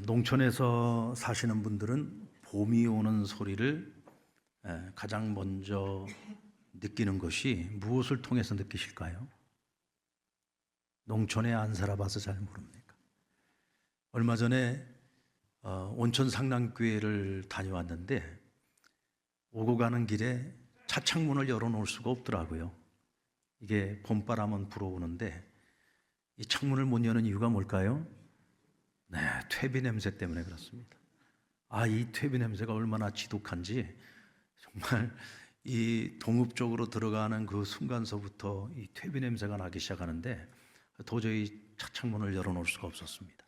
농촌에서 사시는 분들은 봄이 오는 소리를 가장 먼저 느끼는 것이 무엇을 통해서 느끼실까요? 농촌에 안 살아봐서 잘 모릅니까? 얼마 전에 온천 상랑교회를 다녀왔는데 오고 가는 길에 차창문을 열어놓을 수가 없더라고요. 이게 봄바람은 불어오는데 이 창문을 못 여는 이유가 뭘까요? 네, 퇴비 냄새 때문에 그렇습니다. 이 퇴비 냄새가 얼마나 지독한지 정말 이 동읍 쪽으로 들어가는 그 순간서부터 이 퇴비 냄새가 나기 시작하는데 도저히 차창문을 열어놓을 수가 없었습니다.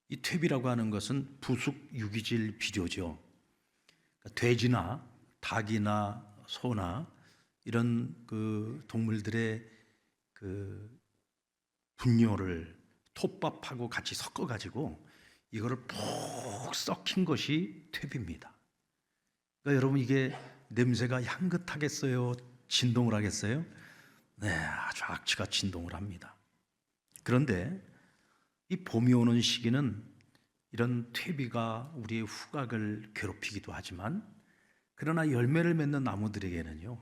이 퇴비라고 하는 것은 부숙 유기질 비료죠. 그러니까 돼지나 닭이나 소나 이런 그 동물들의 그 분뇨를 톱밥하고 같이 섞어가지고 이거를 푹 썩힌 것이 퇴비입니다. 그러니까 여러분 이게 냄새가 향긋하겠어요? 진동을 하겠어요? 네, 아주 악취가 진동을 합니다. 그런데 이 봄이 오는 시기는 이런 퇴비가 우리의 후각을 괴롭히기도 하지만 그러나 열매를 맺는 나무들에게는요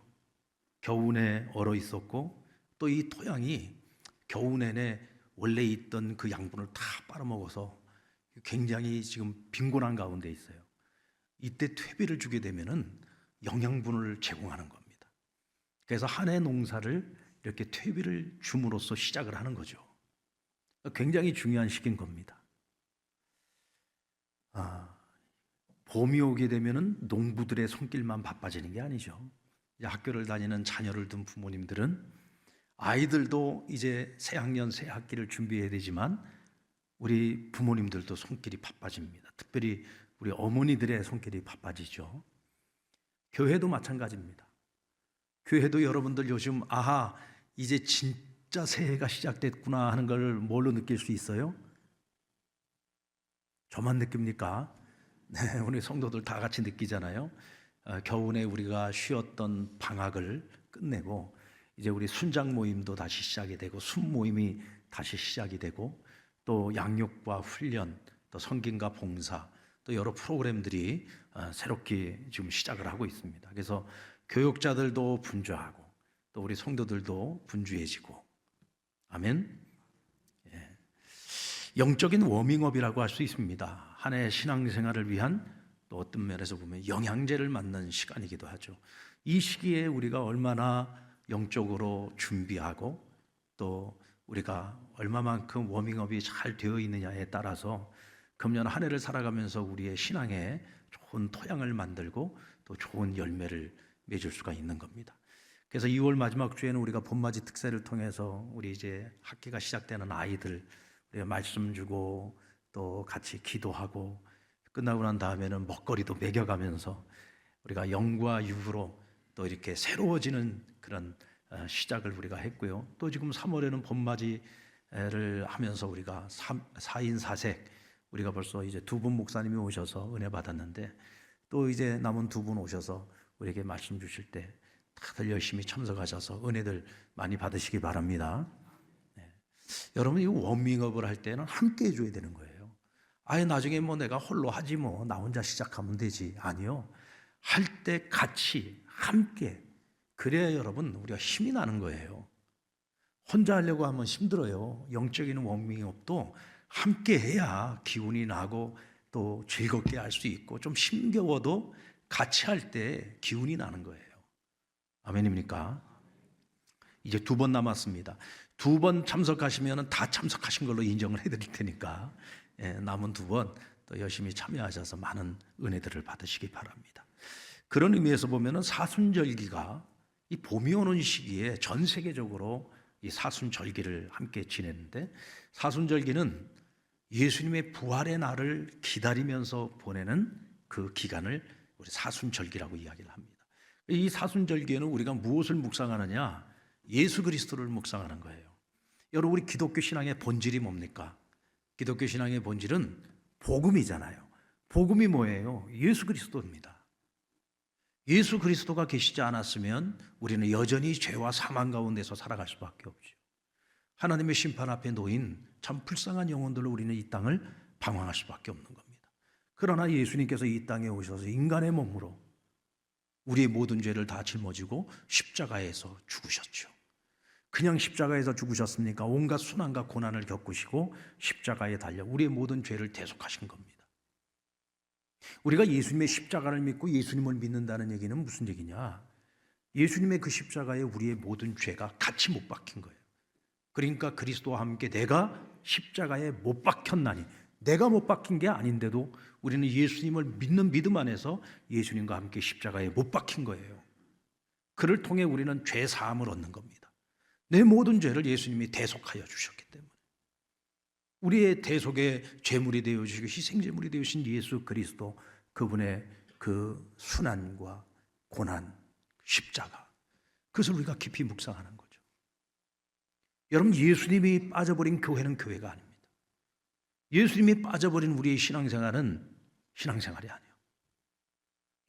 겨우내 얼어 있었고 또 이 토양이 겨우 내내 원래 있던 그 양분을 다 빨아먹어서 굉장히 지금 빈곤한 가운데 있어요. 이때 퇴비를 주게 되면은 영양분을 제공하는 겁니다. 그래서 한 해 농사를 이렇게 퇴비를 줌으로써 시작을 하는 거죠. 굉장히 중요한 시기인 겁니다. 봄이 오게 되면은 농부들의 손길만 바빠지는 게 아니죠. 이제 학교를 다니는 자녀를 둔 부모님들은 아이들도 이제 새 학년 새 학기를 준비해야 되지만 우리 부모님들도 손길이 바빠집니다. 특별히 우리 어머니들의 손길이 바빠지죠. 교회도 마찬가지입니다. 교회도 여러분들 요즘 이제 진짜 새해가 시작됐구나 하는 걸 뭘로 느낄 수 있어요? 저만 느낍니까? 네, 우리 성도들 다 같이 느끼잖아요. 겨우내 우리가 쉬었던 방학을 끝내고 이제 우리 순장 모임도 다시 시작이 되고 순 모임이 다시 시작이 되고 또 양육과 훈련, 또 성김과 봉사, 또 여러 프로그램들이 새롭게 지금 시작을 하고 있습니다. 그래서 교육자들도 분주하고 또 우리 성도들도 분주해지고, 아멘. 예. 영적인 워밍업이라고 할 수 있습니다. 한 해 신앙생활을 위한 또 어떤 면에서 보면 영양제를 맞는 시간이기도 하죠. 이 시기에 우리가 얼마나 영적으로 준비하고 또 우리가 얼마만큼 워밍업이 잘 되어 있느냐에 따라서 금년 한 해를 살아가면서 우리의 신앙에 좋은 토양을 만들고 또 좋은 열매를 맺을 수가 있는 겁니다. 그래서 2월 마지막 주에는 우리가 봄맞이 특세를 통해서 우리 이제 학기가 시작되는 아이들 우리가 말씀 주고 또 같이 기도하고 끝나고 난 다음에는 먹거리도 먹여가면서 우리가 영과 육으로 또 이렇게 새로워지는 그런 시작을 우리가 했고요. 또 지금 3월에는 봄맞이를 하면서 우리가 4인 4색 우리가 벌써 이제 2분 목사님이 오셔서 은혜 받았는데 또 이제 남은 2분 오셔서 우리에게 말씀 주실 때 다들 열심히 참석하셔서 은혜들 많이 받으시기 바랍니다. 네. 여러분 이 워밍업을 할 때는 함께 해줘야 되는 거예요. 나중에 내가 홀로 하지 나 혼자 시작하면 되지. 아니요. 할 때 같이 함께 그래야 여러분 우리가 힘이 나는 거예요. 혼자 하려고 하면 힘들어요. 영적인 워밍업도 함께 해야 기운이 나고 또 즐겁게 할 수 있고 좀 힘겨워도 같이 할 때 기운이 나는 거예요. 아멘입니까? 이제 2번 남았습니다. 2번 참석하시면 다 참석하신 걸로 인정을 해드릴 테니까 남은 2번 또 열심히 참여하셔서 많은 은혜들을 받으시기 바랍니다. 그런 의미에서 보면 사순절기가 이 봄이 오는 시기에 전 세계적으로 이 사순절기를 함께 지내는데 사순절기는 예수님의 부활의 날을 기다리면서 보내는 그 기간을 우리 사순절기라고 이야기를 합니다. 이 사순절기에는 우리가 무엇을 묵상하느냐? 예수 그리스도를 묵상하는 거예요. 여러분 우리 기독교 신앙의 본질이 뭡니까? 기독교 신앙의 본질은 복음이잖아요. 복음이 뭐예요? 예수 그리스도입니다. 예수 그리스도가 계시지 않았으면 우리는 여전히 죄와 사망 가운데서 살아갈 수밖에 없죠. 하나님의 심판 앞에 놓인 참 불쌍한 영혼들로 우리는 이 땅을 방황할 수밖에 없는 겁니다. 그러나 예수님께서 이 땅에 오셔서 인간의 몸으로 우리의 모든 죄를 다 짊어지고 십자가에서 죽으셨죠. 그냥 십자가에서 죽으셨습니까? 온갖 순환과 고난을 겪으시고 십자가에 달려 우리의 모든 죄를 대속하신 겁니다. 우리가 예수님의 십자가를 믿고 예수님을 믿는다는 얘기는 무슨 얘기냐? 예수님의 그 십자가에 우리의 모든 죄가 같이 못 박힌 거예요. 그러니까 그리스도와 함께 내가 십자가에 못 박혔나니, 내가 못 박힌 게 아닌데도 우리는 예수님을 믿는 믿음 안에서 예수님과 함께 십자가에 못 박힌 거예요. 그를 통해 우리는 죄 사함을 얻는 겁니다. 내 모든 죄를 예수님이 대속하여 주셨기 때문에 우리의 대속의 제물이 되어주시고 희생제물이 되어주신 예수 그리스도, 그분의 그 순환과 고난, 십자가, 그것을 우리가 깊이 묵상하는 거죠. 여러분, 예수님이 빠져버린 교회는 교회가 아닙니다. 예수님이 빠져버린 우리의 신앙생활은 신앙생활이 아니에요.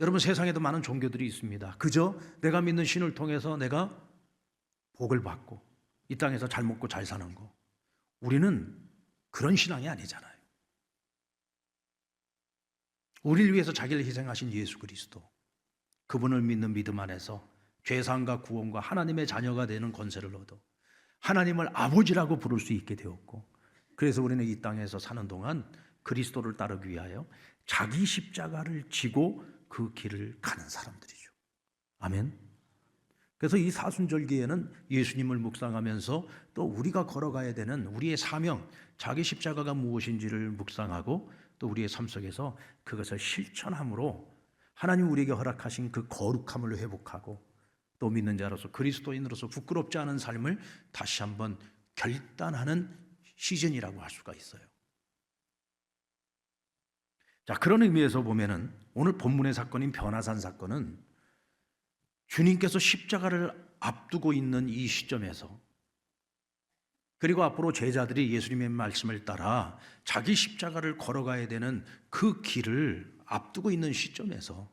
여러분, 세상에도 많은 종교들이 있습니다. 그저 내가 믿는 신을 통해서 내가 복을 받고 이 땅에서 잘 먹고 잘 사는 거, 우리는 그런 신앙이 아니잖아요. 우리를 위해서 자기를 희생하신 예수 그리스도, 그분을 믿는 믿음 안에서 죄사함과 구원과 하나님의 자녀가 되는 권세를 얻어 하나님을 아버지라고 부를 수 있게 되었고, 그래서 우리는 이 땅에서 사는 동안 그리스도를 따르기 위하여 자기 십자가를 지고 그 길을 가는 사람들이죠. 아멘. 그래서 이 사순절기에는 예수님을 묵상하면서 또 우리가 걸어가야 되는 우리의 사명, 자기 십자가가 무엇인지를 묵상하고 또 우리의 삶 속에서 그것을 실천함으로 하나님 우리에게 허락하신 그 거룩함을 회복하고 또 믿는 자로서 그리스도인으로서 부끄럽지 않은 삶을 다시 한번 결단하는 시즌이라고 할 수가 있어요. 자, 그런 의미에서 보면은 오늘 본문의 사건인 변화산 사건은 주님께서 십자가를 앞두고 있는 이 시점에서, 그리고 앞으로 제자들이 예수님의 말씀을 따라 자기 십자가를 걸어가야 되는 그 길을 앞두고 있는 시점에서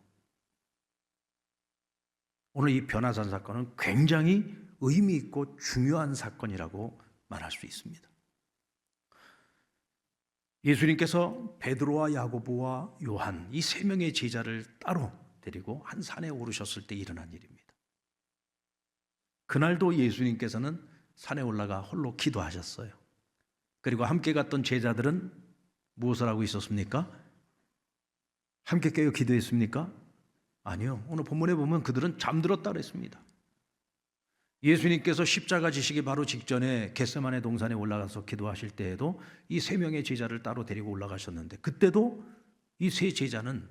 오늘 이 변화산 사건은 굉장히 의미 있고 중요한 사건이라고 말할 수 있습니다. 예수님께서 베드로와 야고보와 요한 이 세 명의 제자를 따로 데리고 한 산에 오르셨을 때 일어난 일입니다. 그날도 예수님께서는 산에 올라가 홀로 기도하셨어요. 그리고 함께 갔던 제자들은 무엇을 하고 있었습니까? 함께 깨어 기도했습니까? 아니요. 오늘 본문에 보면 그들은 잠들었다 그랬습니다. 예수님께서 십자가 지시기 바로 직전에 겟세마네 동산에 올라가서 기도하실 때에도 이 세 명의 제자를 따로 데리고 올라가셨는데 그때도 이 세 제자는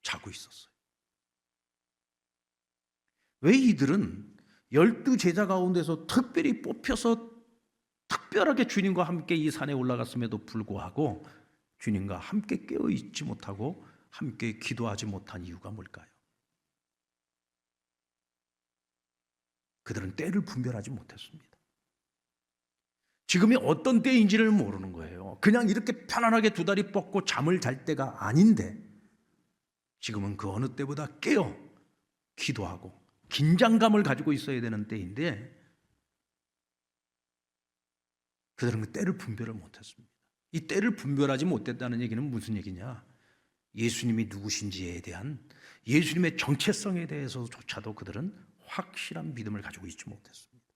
자고 있었어요. 왜 이들은 12제자 가운데서 특별히 뽑혀서 특별하게 주님과 함께 이 산에 올라갔음에도 불구하고 주님과 함께 깨어 있지 못하고 함께 기도하지 못한 이유가 뭘까요? 그들은 때를 분별하지 못했습니다. 지금이 어떤 때인지를 모르는 거예요. 그냥 이렇게 편안하게 두 다리 뻗고 잠을 잘 때가 아닌데 지금은 그 어느 때보다 깨어 기도하고 긴장감을 가지고 있어야 되는 때인데 그들은 그 때를 분별을 못했습니다. 이 때를 분별하지 못했다는 얘기는 무슨 얘기냐? 예수님이 누구신지에 대한 예수님의 정체성에 대해서조차도 그들은 확실한 믿음을 가지고 있지 못했습니다.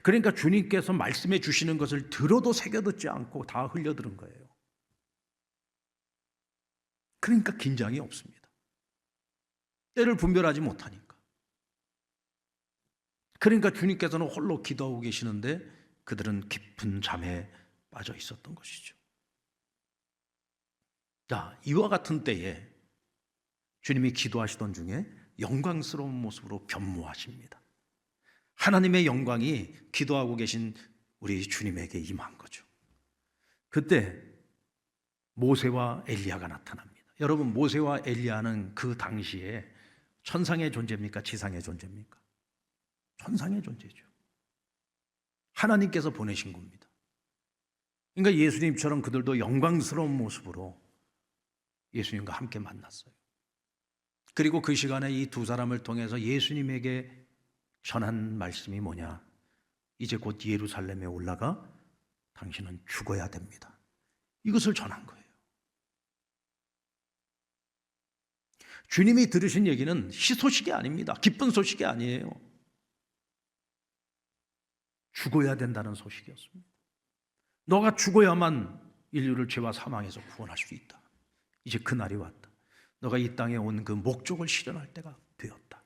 그러니까 주님께서 말씀해 주시는 것을 들어도 새겨듣지 않고 다 흘려들은 거예요. 그러니까 긴장이 없습니다. 때를 분별하지 못하니까. 그러니까 주님께서는 홀로 기도하고 계시는데 그들은 깊은 잠에 빠져 있었던 것이죠. 자, 이와 같은 때에 주님이 기도하시던 중에 영광스러운 모습으로 변모하십니다. 하나님의 영광이 기도하고 계신 우리 주님에게 임한 거죠. 그때 모세와 엘리야가 나타납니다. 여러분, 모세와 엘리야는 그 당시에 천상의 존재입니까? 지상의 존재입니까? 천상의 존재죠. 하나님께서 보내신 겁니다. 그러니까 예수님처럼 그들도 영광스러운 모습으로 예수님과 함께 만났어요. 그리고 그 시간에 이 두 사람을 통해서 예수님에게 전한 말씀이 뭐냐? 이제 곧 예루살렘에 올라가 당신은 죽어야 됩니다. 이것을 전한 거예요. 주님이 들으신 얘기는 희소식이 아닙니다. 기쁜 소식이 아니에요. 죽어야 된다는 소식이었습니다. 너가 죽어야만 인류를 죄와 사망에서 구원할 수 있다. 이제 그 날이 왔다. 너가 이 땅에 온 그 목적을 실현할 때가 되었다.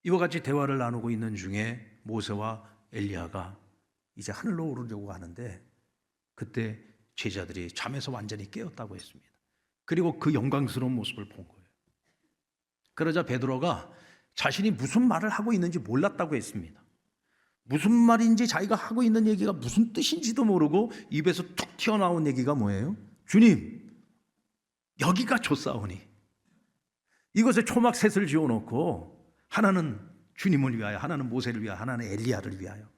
이와 같이 대화를 나누고 있는 중에 모세와 엘리야가 이제 하늘로 오르려고 하는데 그때 제자들이 잠에서 완전히 깨었다고 했습니다. 그리고 그 영광스러운 모습을 본 거예요. 그러자 베드로가 자신이 무슨 말을 하고 있는지 몰랐다고 했습니다. 무슨 말인지 자기가 하고 있는 얘기가 무슨 뜻인지도 모르고 입에서 툭 튀어나온 얘기가 뭐예요? 주님, 여기가 좋사오니 이곳에 초막셋을 지어놓고 하나는 주님을 위하여, 하나는 모세를 위하여, 하나는 엘리야를 위하여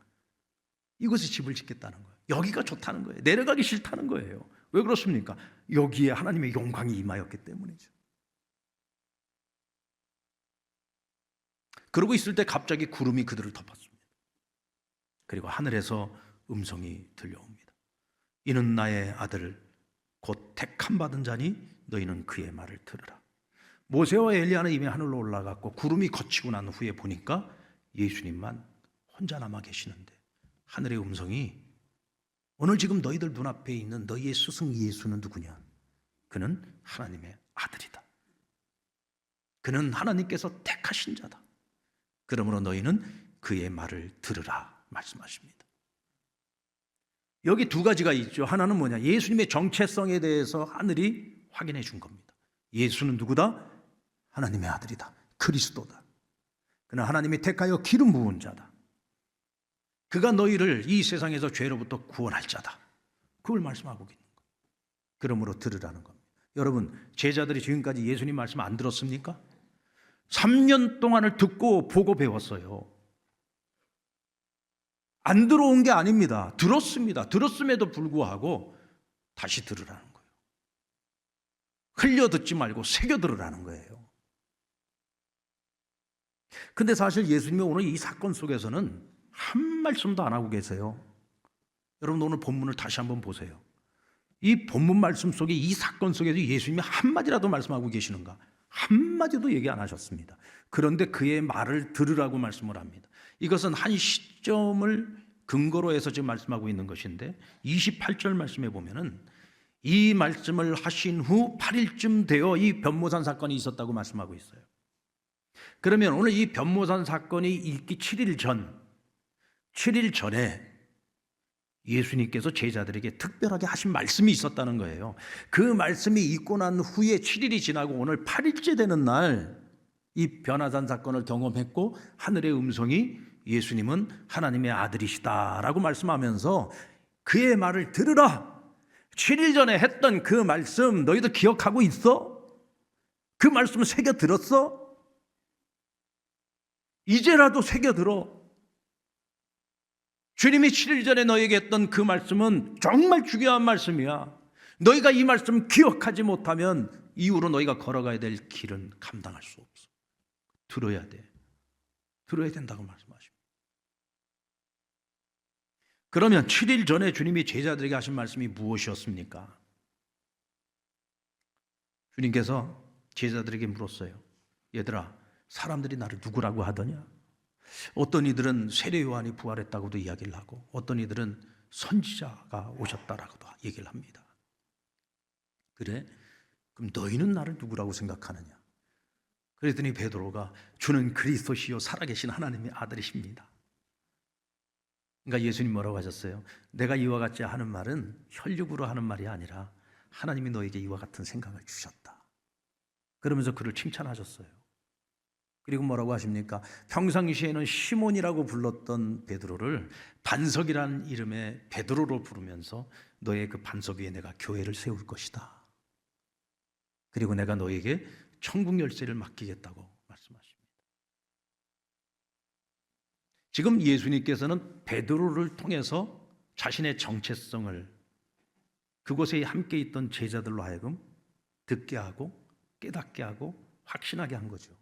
이곳에 집을 짓겠다는 거예요. 여기가 좋다는 거예요. 내려가기 싫다는 거예요. 왜 그렇습니까? 여기에 하나님의 영광이 임하였기 때문이죠. 그러고 있을 때 갑자기 구름이 그들을 덮었습니다. 그리고 하늘에서 음성이 들려옵니다. 이는 나의 아들 곧 택함 받은 자니 너희는 그의 말을 들으라. 모세와 엘리야는 이미 하늘로 올라갔고 구름이 걷히고 난 후에 보니까 예수님만 혼자 남아 계시는데 하늘의 음성이 오늘 지금 너희들 눈앞에 있는 너희의 스승 예수는 누구냐? 그는 하나님의 아들이다. 그는 하나님께서 택하신 자다. 그러므로 너희는 그의 말을 들으라 말씀하십니다. 여기 두 가지가 있죠. 하나는 뭐냐? 예수님의 정체성에 대해서 하늘이 확인해 준 겁니다. 예수는 누구다? 하나님의 아들이다. 그리스도다. 그는 하나님이 택하여 기름 부은 자다. 그가 너희를 이 세상에서 죄로부터 구원할 자다. 그걸 말씀하고 있는 거예요. 그러므로 들으라는 겁니다. 여러분, 제자들이 지금까지 예수님 말씀 안 들었습니까? 3년 동안을 듣고 보고 배웠어요. 안 들어온 게 아닙니다. 들었습니다. 들었음에도 불구하고 다시 들으라는 거예요. 흘려 듣지 말고 새겨 들으라는 거예요. 근데 사실 예수님이 오늘 이 사건 속에서는 한 말씀도 안 하고 계세요. 여러분, 오늘 본문을 다시 한번 보세요. 이 본문 말씀 속에, 이 사건 속에서 예수님이 한마디라도 말씀하고 계시는가? 한마디도 얘기 안 하셨습니다. 그런데 그의 말을 들으라고 말씀을 합니다. 이것은 한 시점을 근거로 해서 지금 말씀하고 있는 것인데 28절 말씀에 보면은 이 말씀을 하신 후 8일쯤 되어 이 변모산 사건이 있었다고 말씀하고 있어요. 그러면 오늘 이 변모산 사건이 있기 7일 전에 예수님께서 제자들에게 특별하게 하신 말씀이 있었다는 거예요. 그 말씀이 있고 난 후에 7일이 지나고 오늘 8일째 되는 날 이 변화산 사건을 경험했고 하늘의 음성이 예수님은 하나님의 아들이시다라고 말씀하면서 그의 말을 들으라. 7일 전에 했던 그 말씀 너희도 기억하고 있어? 그 말씀 새겨 들었어? 이제라도 새겨 들어. 주님이 7일 전에 너에게 했던 그 말씀은 정말 중요한 말씀이야. 너희가 이 말씀 기억하지 못하면 이후로 너희가 걸어가야 될 길은 감당할 수 없어. 들어야 돼. 들어야 된다고 말씀하십니다. 그러면 7일 전에 주님이 제자들에게 하신 말씀이 무엇이었습니까? 주님께서 제자들에게 물었어요. 얘들아, 사람들이 나를 누구라고 하더냐? 어떤 이들은 세례 요한이 부활했다고도 이야기를 하고 어떤 이들은 선지자가 오셨다라고도 얘기를 합니다. 그래? 그럼 너희는 나를 누구라고 생각하느냐? 그랬더니 베드로가 주는 그리스도시요 살아계신 하나님의 아들이십니다. 그러니까 예수님 뭐라고 하셨어요? 내가 이와 같이 하는 말은 혈육으로 하는 말이 아니라 하나님이 너에게 이와 같은 생각을 주셨다. 그러면서 그를 칭찬하셨어요. 그리고 뭐라고 하십니까? 평상시에는 시몬이라고 불렀던 베드로를 반석이라는 이름의 베드로로 부르면서 너의 그 반석 위에 내가 교회를 세울 것이다. 그리고 내가 너에게 천국 열쇠를 맡기겠다고 말씀하십니다. 지금 예수님께서는 베드로를 통해서 자신의 정체성을 그곳에 함께 있던 제자들로 하여금 듣게 하고 깨닫게 하고 확신하게 한 거죠.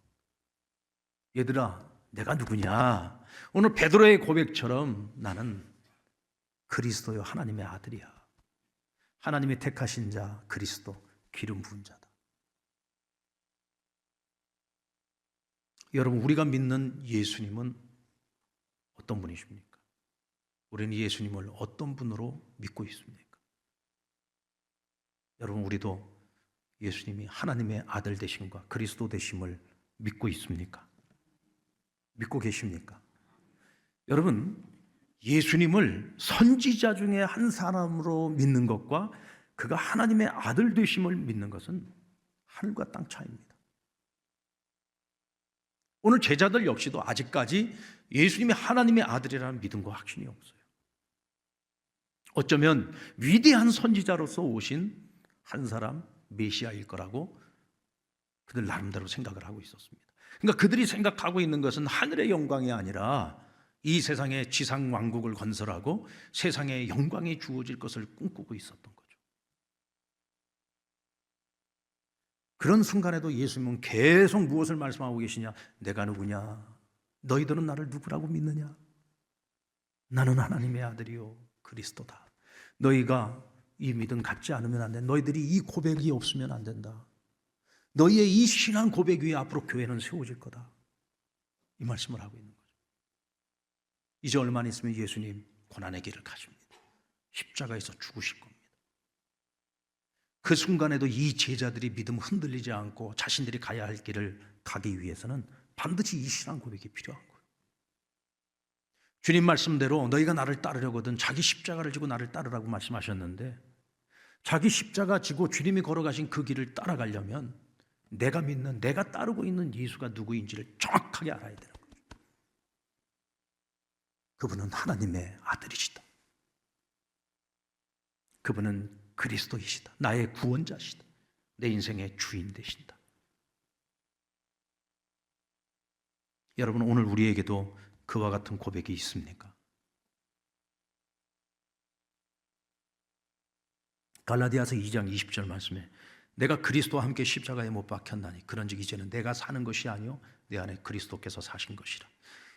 얘들아, 내가 누구냐? 오늘 베드로의 고백처럼 나는 그리스도요 하나님의 아들이야. 하나님의 택하신 자 그리스도 기름 부은 자다. 여러분, 우리가 믿는 예수님은 어떤 분이십니까? 우리는 예수님을 어떤 분으로 믿고 있습니까? 여러분, 우리도 예수님이 하나님의 아들 되심과 그리스도 되심을 믿고 있습니까? 믿고 계십니까? 여러분, 예수님을 선지자 중에 한 사람으로 믿는 것과 그가 하나님의 아들 되심을 믿는 것은 하늘과 땅 차이입니다. 오늘 제자들 역시도 아직까지 예수님이 하나님의 아들이라는 믿음과 확신이 없어요. 어쩌면 위대한 선지자로서 오신 한 사람 메시아일 거라고 그들 나름대로 생각을 하고 있었습니다. 그러니까 그들이 생각하고 있는 것은 하늘의 영광이 아니라 이 세상의 지상 왕국을 건설하고 세상에 영광이 주어질 것을 꿈꾸고 있었던 거죠. 그런 순간에도 예수님은 계속 무엇을 말씀하고 계시냐? 내가 누구냐? 너희들은 나를 누구라고 믿느냐? 나는 하나님의 아들이요 그리스도다. 너희가 이 믿음 갖지 않으면 안 돼. 너희들이 이 고백이 없으면 안 된다. 너희의 이 신앙 고백 위에 앞으로 교회는 세워질 거다. 이 말씀을 하고 있는 거죠. 이제 얼마 안 있으면 예수님 고난의 길을 가십니다. 십자가에서 죽으실 겁니다. 그 순간에도 이 제자들이 믿음 흔들리지 않고 자신들이 가야 할 길을 가기 위해서는 반드시 이 신앙 고백이 필요한 거예요. 주님 말씀대로 너희가 나를 따르려거든 자기 십자가를 지고 나를 따르라고 말씀하셨는데, 자기 십자가 지고 주님이 걸어가신 그 길을 따라가려면 내가 믿는, 내가 따르고 있는 예수가 누구인지를 정확하게 알아야 되는 거예요. 그분은 하나님의 아들이시다. 그분은 그리스도이시다. 나의 구원자시다. 내 인생의 주인 되신다. 여러분, 오늘 우리에게도 그와 같은 고백이 있습니까? 갈라디아서 2장 20절 말씀에 내가 그리스도와 함께 십자가에 못 박혔나니 그런즉 이제는 내가 사는 것이 아니요 내 안에 그리스도께서 사신 것이라.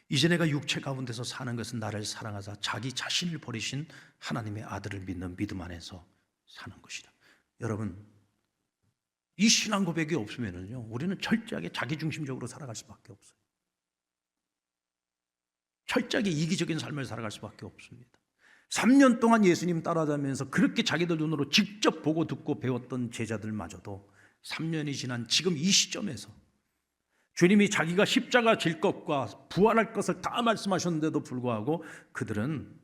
이제 내가 육체 가운데서 사는 것은 나를 사랑하사 자기 자신을 버리신 하나님의 아들을 믿는 믿음 안에서 사는 것이라. 여러분, 이 신앙 고백이 없으면요 우리는 철저하게 자기중심적으로 살아갈 수밖에 없어요. 철저하게 이기적인 삶을 살아갈 수밖에 없습니다. 3년 동안 예수님 따라다니면서 그렇게 자기들 눈으로 직접 보고 듣고 배웠던 제자들마저도 3년이 지난 지금 이 시점에서 주님이 자기가 십자가 질 것과 부활할 것을 다 말씀하셨는데도 불구하고 그들은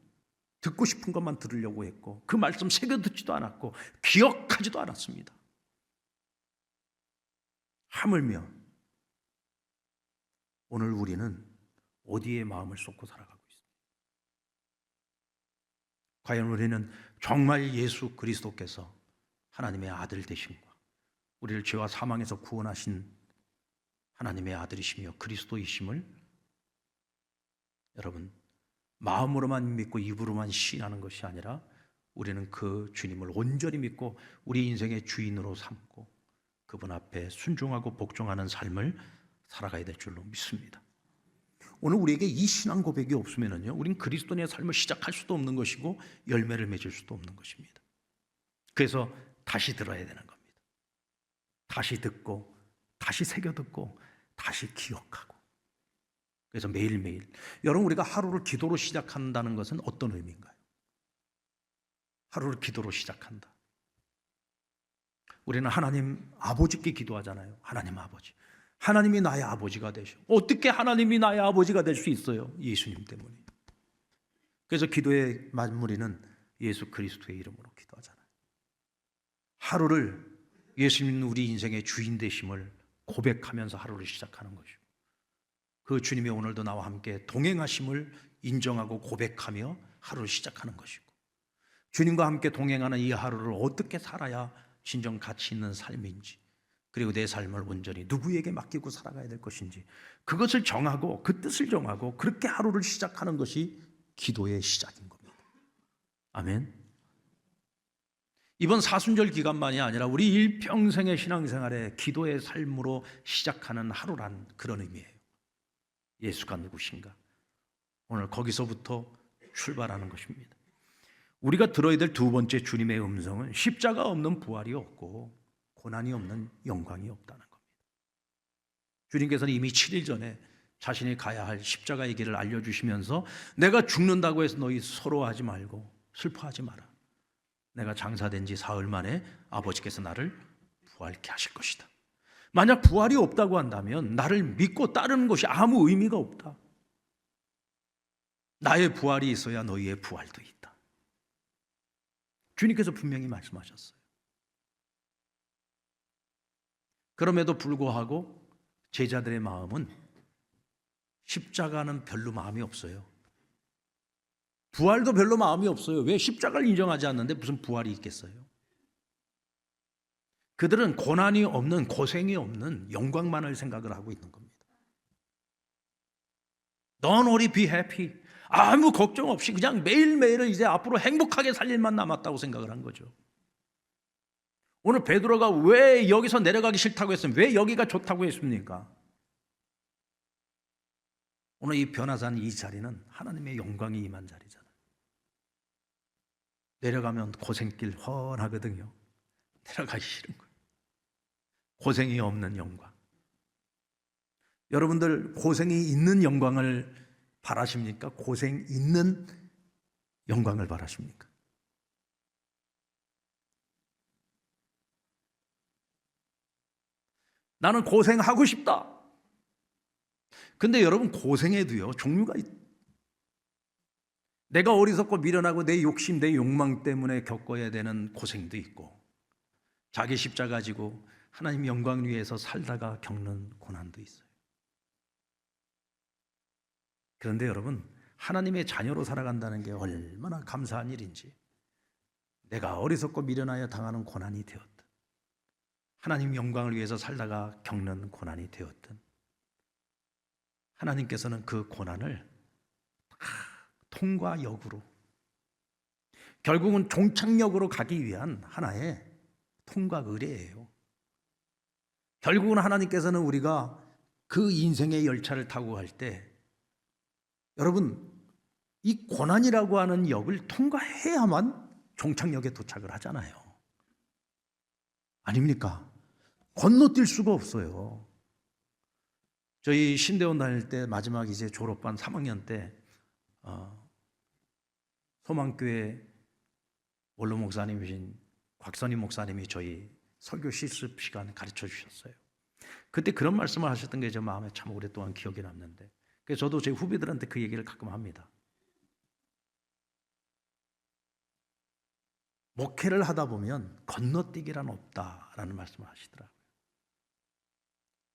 듣고 싶은 것만 들으려고 했고 그 말씀 새겨 듣지도 않았고 기억하지도 않았습니다. 하물며 오늘 우리는 어디에 마음을 쏟고 살아가고 있습니까? 과연 우리는 정말 예수 그리스도께서 하나님의 아들 되심과 우리를 죄와 사망에서 구원하신 하나님의 아들이시며 그리스도이심을 여러분 마음으로만 믿고 입으로만 시인하는 것이 아니라 우리는 그 주님을 온전히 믿고 우리 인생의 주인으로 삼고 그분 앞에 순종하고 복종하는 삶을 살아가야 될 줄로 믿습니다. 오늘 우리에게 이 신앙 고백이 없으면요 우린 그리스도인의 삶을 시작할 수도 없는 것이고 열매를 맺을 수도 없는 것입니다. 그래서 다시 들어야 되는 겁니다. 다시 듣고 다시 새겨 듣고 다시 기억하고. 그래서 매일매일 여러분, 우리가 하루를 기도로 시작한다는 것은 어떤 의미인가요? 하루를 기도로 시작한다. 우리는 하나님 아버지께 기도하잖아요. 하나님 아버지, 하나님이 나의 아버지가 되셔. 어떻게 하나님이 나의 아버지가 될 수 있어요? 예수님 때문에. 그래서 기도의 마무리는 예수 그리스도의 이름으로 기도하잖아요. 하루를 예수님 우리 인생의 주인 되심을 고백하면서 하루를 시작하는 것이고 그 주님이 오늘도 나와 함께 동행하심을 인정하고 고백하며 하루를 시작하는 것이고 주님과 함께 동행하는 이 하루를 어떻게 살아야 진정 가치 있는 삶인지 그리고 내 삶을 온전히 누구에게 맡기고 살아가야 될 것인지 그것을 정하고 그 뜻을 정하고 그렇게 하루를 시작하는 것이 기도의 시작인 겁니다. 아멘. 이번 사순절 기간만이 아니라 우리 일평생의 신앙생활에 기도의 삶으로 시작하는 하루란 그런 의미예요. 예수가 누구신가? 오늘 거기서부터 출발하는 것입니다. 우리가 들어야 될 두 번째 주님의 음성은 십자가 없는 부활이 없고 고난이 없는 영광이 없다는 겁니다. 주님께서는 이미 7일 전에 자신이 가야 할 십자가의 길을 알려주시면서 내가 죽는다고 해서 너희 서러워하지 말고 슬퍼하지 마라. 내가 장사된 지 사흘 만에 아버지께서 나를 부활케 하실 것이다. 만약 부활이 없다고 한다면 나를 믿고 따르는 것이 아무 의미가 없다. 나의 부활이 있어야 너희의 부활도 있다. 주님께서 분명히 말씀하셨어요. 그럼에도 불구하고 제자들의 마음은 십자가는 별로 마음이 없어요. 부활도 별로 마음이 없어요. 왜? 십자가를 인정하지 않는데 무슨 부활이 있겠어요? 그들은 고난이 없는, 고생이 없는 영광만을 생각을 하고 있는 겁니다. Don't worry, be happy. 아무 걱정 없이 그냥 매일매일을 이제 앞으로 행복하게 살 일만 남았다고 생각을 한 거죠. 오늘 베드로가 왜 여기서 내려가기 싫다고 했으면 왜 여기가 좋다고 했습니까? 오늘 이 변화산 이 자리는 하나님의 영광이 임한 자리잖아요. 내려가면 고생길 훤하거든요. 내려가기 싫은 거예요. 고생이 없는 영광. 여러분들 고생이 있는 영광을 바라십니까? 고생 있는 영광을 바라십니까? 나는 고생하고 싶다. 근데 여러분 고생에도요 종류가 내가 어리석고 미련하고 내 욕심, 내 욕망 때문에 겪어야 되는 고생도 있고 자기 십자가 가지고 하나님 영광 위해서 살다가 겪는 고난도 있어요. 그런데 여러분 하나님의 자녀로 살아간다는 게 얼마나 감사한 일인지 내가 어리석고 미련하여 당하는 고난이 되었든 하나님 영광을 위해서 살다가 겪는 고난이 되었든 하나님께서는 그 고난을 통과역으로 결국은 종착역으로 가기 위한 하나의 통과 의례예요. 결국은 하나님께서는 우리가 그 인생의 열차를 타고 갈 때 여러분 이 고난이라고 하는 역을 통과해야만 종착역에 도착을 하잖아요. 아닙니까? 건너뛸 수가 없어요. 저희 신대원 다닐 때 마지막 이제 졸업반 3학년 때 소망교회 원로 목사님이신 곽선임 목사님이 저희 설교 실습 시간 가르쳐 주셨어요. 그때 그런 말씀을 하셨던 게 제 마음에 참 오랫동안 기억에 남는데 그래서 저도 제 후배들한테 그 얘기를 가끔 합니다. 목회를 하다 보면 건너뛰기란 없다라는 말씀을 하시더라고요.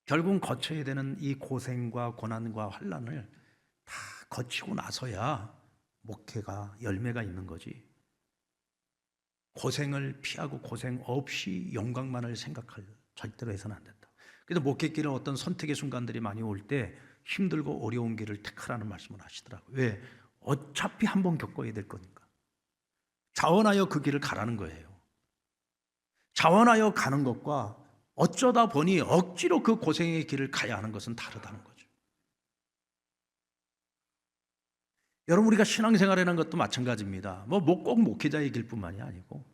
결국은 거쳐야 되는 이 고생과 고난과 환난을 다 거치고 나서야 목회가 열매가 있는 거지. 고생을 피하고 고생 없이 영광만을 생각할 절대로 해서는 안 된다. 그래서 목회길은 어떤 선택의 순간들이 많이 올 때 힘들고 어려운 길을 택하라는 말씀을 하시더라고요. 왜? 어차피 한번 겪어야 될 거니까. 자원하여 그 길을 가라는 거예요. 자원하여 가는 것과 어쩌다 보니 억지로 그 고생의 길을 가야 하는 것은 다르다는 거죠. 여러분 우리가 신앙생활이라는 것도 마찬가지입니다. 꼭 목회자의 길뿐만이 아니고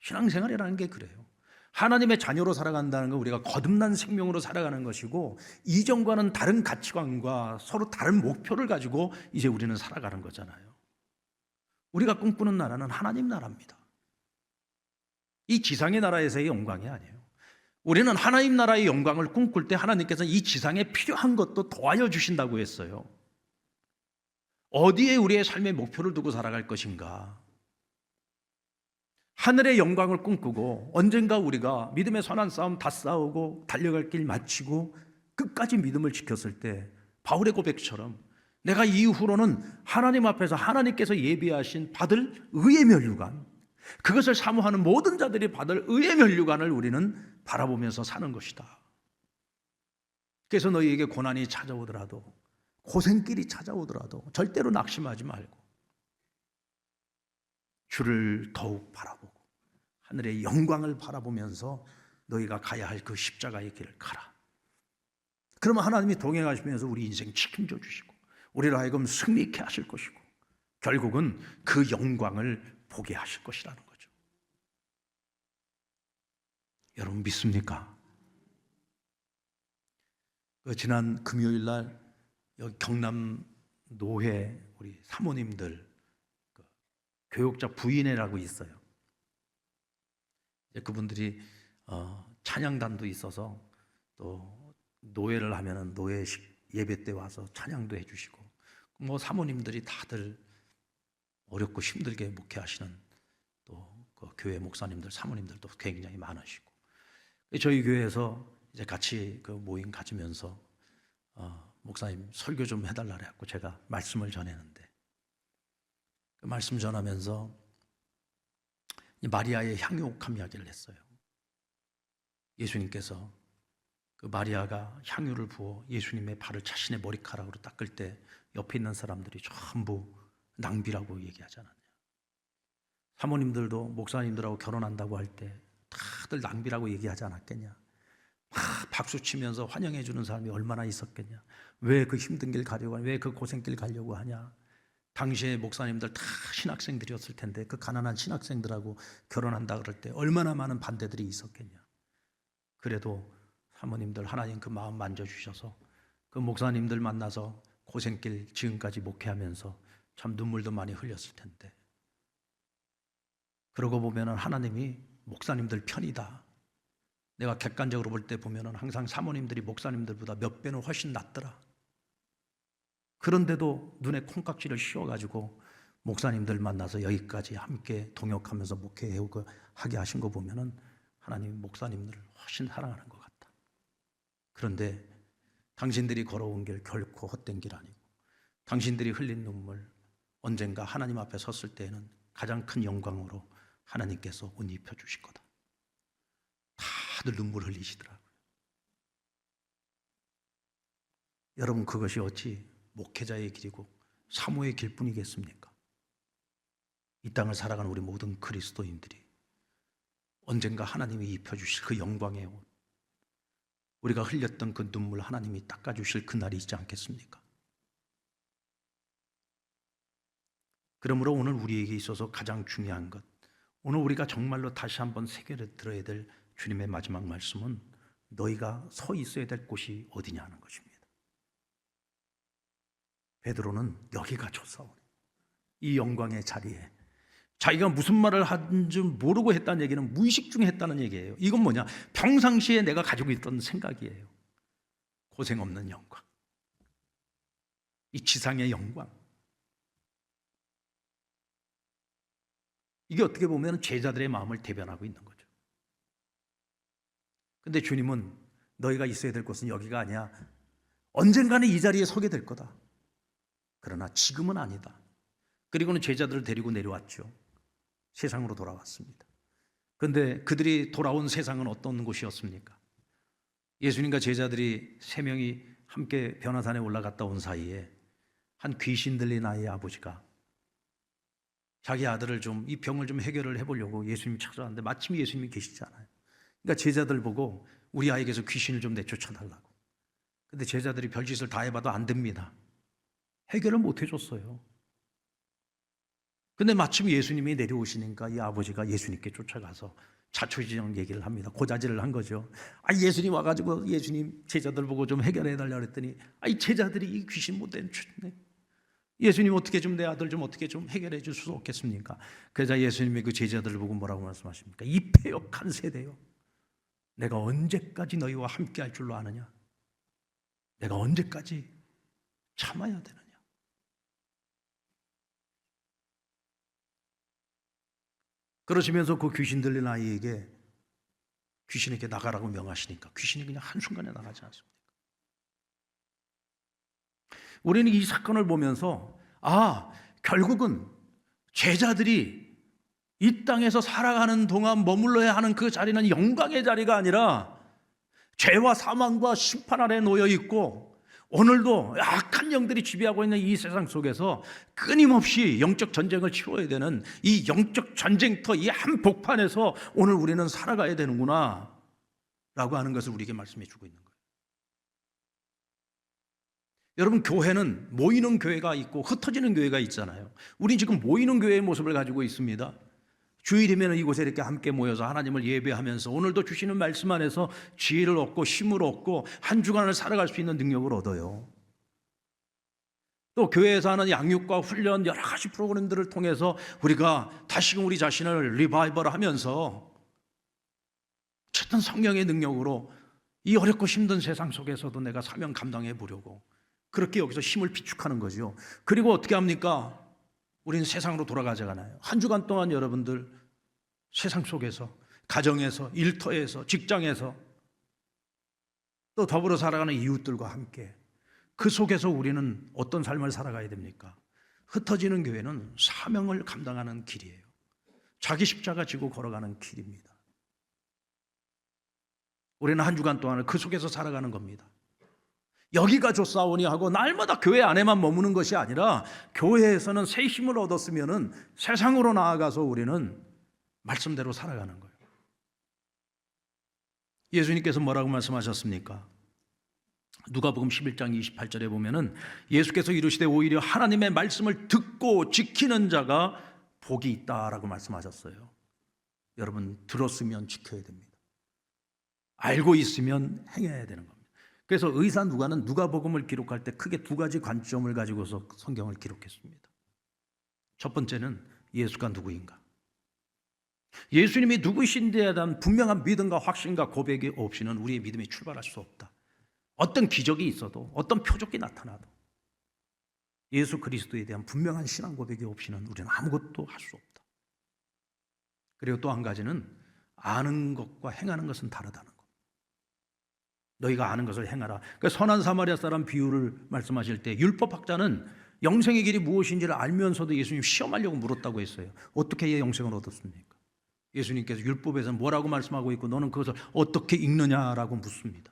신앙생활이라는 게 그래요. 하나님의 자녀로 살아간다는 건 우리가 거듭난 생명으로 살아가는 것이고 이전과는 다른 가치관과 서로 다른 목표를 가지고 이제 우리는 살아가는 거잖아요. 우리가 꿈꾸는 나라는 하나님 나라입니다. 이 지상의 나라에서의 영광이 아니에요. 우리는 하나님 나라의 영광을 꿈꿀 때 하나님께서는 이 지상에 필요한 것도 더하여 주신다고 했어요. 어디에 우리의 삶의 목표를 두고 살아갈 것인가? 하늘의 영광을 꿈꾸고 언젠가 우리가 믿음의 선한 싸움 다 싸우고 달려갈 길 마치고 끝까지 믿음을 지켰을 때 바울의 고백처럼 내가 이후로는 하나님 앞에서 하나님께서 예비하신 받을 의의 면류관, 그것을 사모하는 모든 자들이 받을 의의 면류관을 우리는 바라보면서 사는 것이다. 그래서 너희에게 고난이 찾아오더라도 고생길이 찾아오더라도 절대로 낙심하지 말고 주를 더욱 바라보고 하늘의 영광을 바라보면서 너희가 가야 할 그 십자가의 길을 가라. 그러면 하나님이 동행하시면서 우리 인생 책임져 주시고 우리를 하여금 승리케 하실 것이고 결국은 그 영광을 보게 하실 것이라는 거죠. 여러분 믿습니까? 지난 금요일 날 여기 경남 노회 우리 사모님들 교육자 부인회라고 있어요. 그분들이 찬양단도 있어서 또 노회를 하면은 노회 예배 때 와서 찬양도 해주시고 뭐 사모님들이 다들 어렵고 힘들게 목회하시는 또 그 교회 목사님들 사모님들도 굉장히 많으시고 저희 교회에서 이제 같이 그 모임 가지면서 목사님 설교 좀 해달라 그래갖고 제가 말씀을 전했는데 그 말씀 전하면서 마리아의 향유옥함 이야기를 했어요. 예수님께서 그 마리아가 향유를 부어 예수님의 발을 자신의 머리카락으로 닦을 때 옆에 있는 사람들이 전부 낭비라고 얘기하지 않았냐. 사모님들도 목사님들하고 결혼한다고 할 때 다들 낭비라고 얘기하지 않았겠냐. 막 박수 치면서 환영해 주는 사람이 얼마나 있었겠냐. 왜 그 힘든 길 가려고 하냐. 왜 그 고생길 가려고 하냐. 당시에 목사님들 다 신학생들이었을 텐데 그 가난한 신학생들하고 결혼한다 그럴 때 얼마나 많은 반대들이 있었겠냐. 그래도 사모님들 하나님 그 마음 만져주셔서 그 목사님들 만나서 고생길 지금까지 목회하면서 참 눈물도 많이 흘렸을 텐데 그러고 보면은 하나님이 목사님들 편이다. 내가 객관적으로 볼 때 보면은 항상 사모님들이 목사님들보다 몇 배는 훨씬 낫더라. 그런데도 눈에 콩깍지를 씌워가지고 목사님들 만나서 여기까지 함께 동역하면서 목회해오고 하게 하신 거 보면은 하나님 목사님들을 훨씬 사랑하는 것 같다. 그런데 당신들이 걸어온 길 결코 헛된 길 아니고 당신들이 흘린 눈물 언젠가 하나님 앞에 섰을 때에는 가장 큰 영광으로 하나님께서 옷 입혀주실 거다. 다들 눈물 흘리시더라고요. 여러분 그것이 어찌 목회자의 길이고 사모의 길뿐이겠습니까? 이 땅을 살아가는 우리 모든 그리스도인들이 언젠가 하나님이 입혀주실 그 영광의 옷 우리가 흘렸던 그 눈물 하나님이 닦아주실 그날이 있지 않겠습니까? 그러므로 오늘 우리에게 있어서 가장 중요한 것 오늘 우리가 정말로 다시 한번 새겨 들어야 될 주님의 마지막 말씀은 너희가 서 있어야 될 곳이 어디냐 하는 것입니다. 베드로는 여기가 좋사오니 이 영광의 자리에 자기가 무슨 말을 한 줄 모르고 했다는 얘기는 무의식 중에 했다는 얘기예요. 이건 뭐냐? 평상시에 내가 가지고 있던 생각이에요. 고생 없는 영광, 이 지상의 영광. 이게 어떻게 보면 제자들의 마음을 대변하고 있는 거죠. 근데 주님은 너희가 있어야 될 곳은 여기가 아니야. 언젠가는 이 자리에 서게 될 거다. 그러나 지금은 아니다. 그리고는 제자들을 데리고 내려왔죠. 세상으로 돌아왔습니다. 그런데 그들이 돌아온 세상은 어떤 곳이었습니까? 예수님과 제자들이 3명이 함께 변화산에 올라갔다 온 사이에 한 귀신 들린 아이의 아버지가 자기 아들을 이 병을 해결을 해보려고 예수님이 찾아왔는데 마침 예수님이 계시잖아요. 그러니까 제자들 보고 우리 아이에게서 귀신을 좀 내쫓아달라고. 근데 제자들이 별짓을 다 해봐도 안 됩니다. 해결을 못 해줬어요. 근데 마침 예수님이 내려오시니까 이 아버지가 예수님께 쫓아가서 자초지정 얘기를 합니다. 고자질을 한 거죠. 예수님 와가지고 예수님 제자들 보고 좀 해결해달라고 그랬더니 이 제자들이 이 귀신 못 내쫓네. 예수님 어떻게 내 아들 어떻게 해결해 줄 수 없겠습니까? 그러자 예수님이 그 제자들을 보고 뭐라고 말씀하십니까? 이 패역한 세대요. 내가 언제까지 너희와 함께 할 줄로 아느냐? 내가 언제까지 참아야 되느냐? 그러시면서 그 귀신 들린 아이에게 귀신에게 나가라고 명하시니까 귀신이 그냥 한순간에 나가지 않습니까? 우리는 이 사건을 보면서 결국은 제자들이 이 땅에서 살아가는 동안 머물러야 하는 그 자리는 영광의 자리가 아니라 죄와 사망과 심판 아래 놓여 있고 오늘도 악한 영들이 지배하고 있는 이 세상 속에서 끊임없이 영적 전쟁을 치러야 되는 이 영적 전쟁터 이 한복판에서 오늘 우리는 살아가야 되는구나 라고 하는 것을 우리에게 말씀해 주고 있는 거예요. 여러분, 교회는 모이는 교회가 있고 흩어지는 교회가 있잖아요. 우리 지금 모이는 교회의 모습을 가지고 있습니다. 주일이면 이곳에 이렇게 함께 모여서 하나님을 예배하면서 오늘도 주시는 말씀 안에서 지혜를 얻고 힘을 얻고 한 주간을 살아갈 수 있는 능력을 얻어요. 또 교회에서 하는 양육과 훈련 여러 가지 프로그램들을 통해서 우리가 다시금 우리 자신을 리바이벌 하면서 어쨌든 성령의 능력으로 이 어렵고 힘든 세상 속에서도 내가 사명 감당해 보려고 그렇게 여기서 힘을 비축하는 거죠. 그리고 어떻게 합니까? 우리는 세상으로 돌아가잖아요. 한 주간 동안 여러분들 세상 속에서, 가정에서, 일터에서, 직장에서 또 더불어 살아가는 이웃들과 함께 그 속에서 우리는 어떤 삶을 살아가야 됩니까? 흩어지는 교회는 사명을 감당하는 길이에요. 자기 십자가 지고 걸어가는 길입니다. 우리는 한 주간 동안을 그 속에서 살아가는 겁니다. 여기가 좋사오니 하고 날마다 교회 안에만 머무는 것이 아니라 교회에서는 새 힘을 얻었으면 세상으로 나아가서 우리는 말씀대로 살아가는 거예요. 예수님께서 뭐라고 말씀하셨습니까? 누가복음 11장 28절에 보면은 예수께서 이르시되 오히려 하나님의 말씀을 듣고 지키는 자가 복이 있다라고 말씀하셨어요. 여러분, 들었으면 지켜야 됩니다. 알고 있으면 행해야 되는 겁니다. 그래서 의사 누가는 누가복음을 기록할 때 크게 두 가지 관점을 가지고서 성경을 기록했습니다. 첫 번째는 예수가 누구인가? 예수님이 누구신지에 대한 분명한 믿음과 확신과 고백이 없이는 우리의 믿음이 출발할 수 없다. 어떤 기적이 있어도, 어떤 표적이 나타나도 예수 그리스도에 대한 분명한 신앙 고백이 없이는 우리는 아무것도 할 수 없다. 그리고 또 한 가지는 아는 것과 행하는 것은 다르다는 것. 너희가 아는 것을 행하라. 그러니까 선한 사마리아 사람 비유를 말씀하실 때 율법학자는 영생의 길이 무엇인지를 알면서도 예수님 시험하려고 물었다고 했어요. 어떻게 영생을 얻었습니까? 예수님께서 율법에서 뭐라고 말씀하고 있고 너는 그것을 어떻게 읽느냐라고 묻습니다.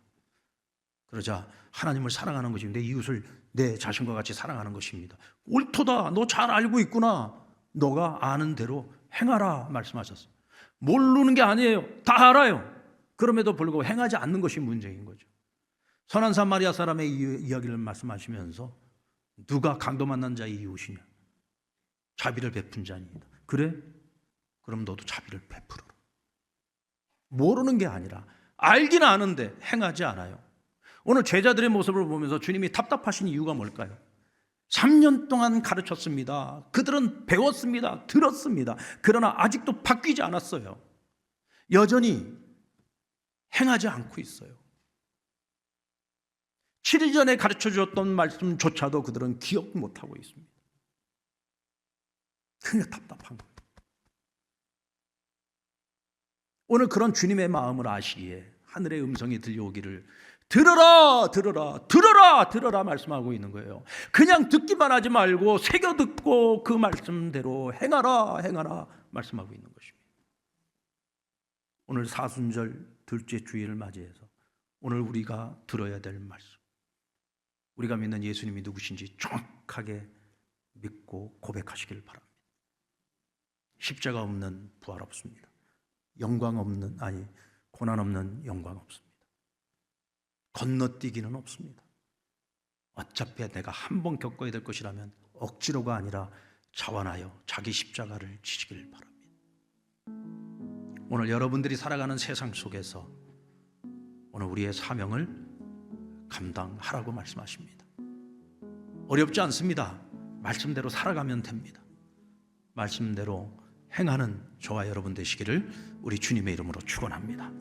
그러자 하나님을 사랑하는 것이 내 이웃을 내 자신과 같이 사랑하는 것입니다. 옳도다. 너 잘 알고 있구나. 너가 아는 대로 행하라 말씀하셨어요. 모르는 게 아니에요. 다 알아요. 그럼에도 불구하고 행하지 않는 것이 문제인 거죠. 선한 사마리아 사람의 이야기를 말씀하시면서 누가 강도 만난 자의 이웃이냐? 자비를 베푼 자입니다. 그래? 그럼 너도 자비를 베풀어라. 모르는 게 아니라 알기는 아는데 행하지 않아요. 오늘 제자들의 모습을 보면서 주님이 답답하신 이유가 뭘까요? 3년 동안 가르쳤습니다. 그들은 배웠습니다. 들었습니다. 그러나 아직도 바뀌지 않았어요. 여전히 행하지 않고 있어요. 7일 전에 가르쳐 주었던 말씀조차도 그들은 기억 못하고 있습니다. 그냥 답답한 거예요. 오늘 그런 주님의 마음을 아시기에 하늘의 음성이 들려오기를 들으라 들으라 들으라 들으라 말씀하고 있는 거예요. 그냥 듣기만 하지 말고 새겨 듣고 그 말씀대로 행하라 행하라 말씀하고 있는 것입니다. 오늘 사순절 둘째 주일을 맞이해서 오늘 우리가 들어야 될 말씀, 우리가 믿는 예수님이 누구신지 정확하게 믿고 고백하시길 바랍니다. 십자가 없는 부활 없습니다. 영광 없는, 고난 없는 영광 없습니다. 건너뛰기는 없습니다. 어차피 내가 한 번 겪어야 될 것이라면 억지로가 아니라 자원하여 자기 십자가를 지시길 바랍니다. 오늘 여러분들이 살아가는 세상 속에서 오늘 우리의 사명을 감당하라고 말씀하십니다. 어렵지 않습니다. 말씀대로 살아가면 됩니다. 말씀대로 행하는 저와 여러분 되시기를 우리 주님의 이름으로 축원합니다.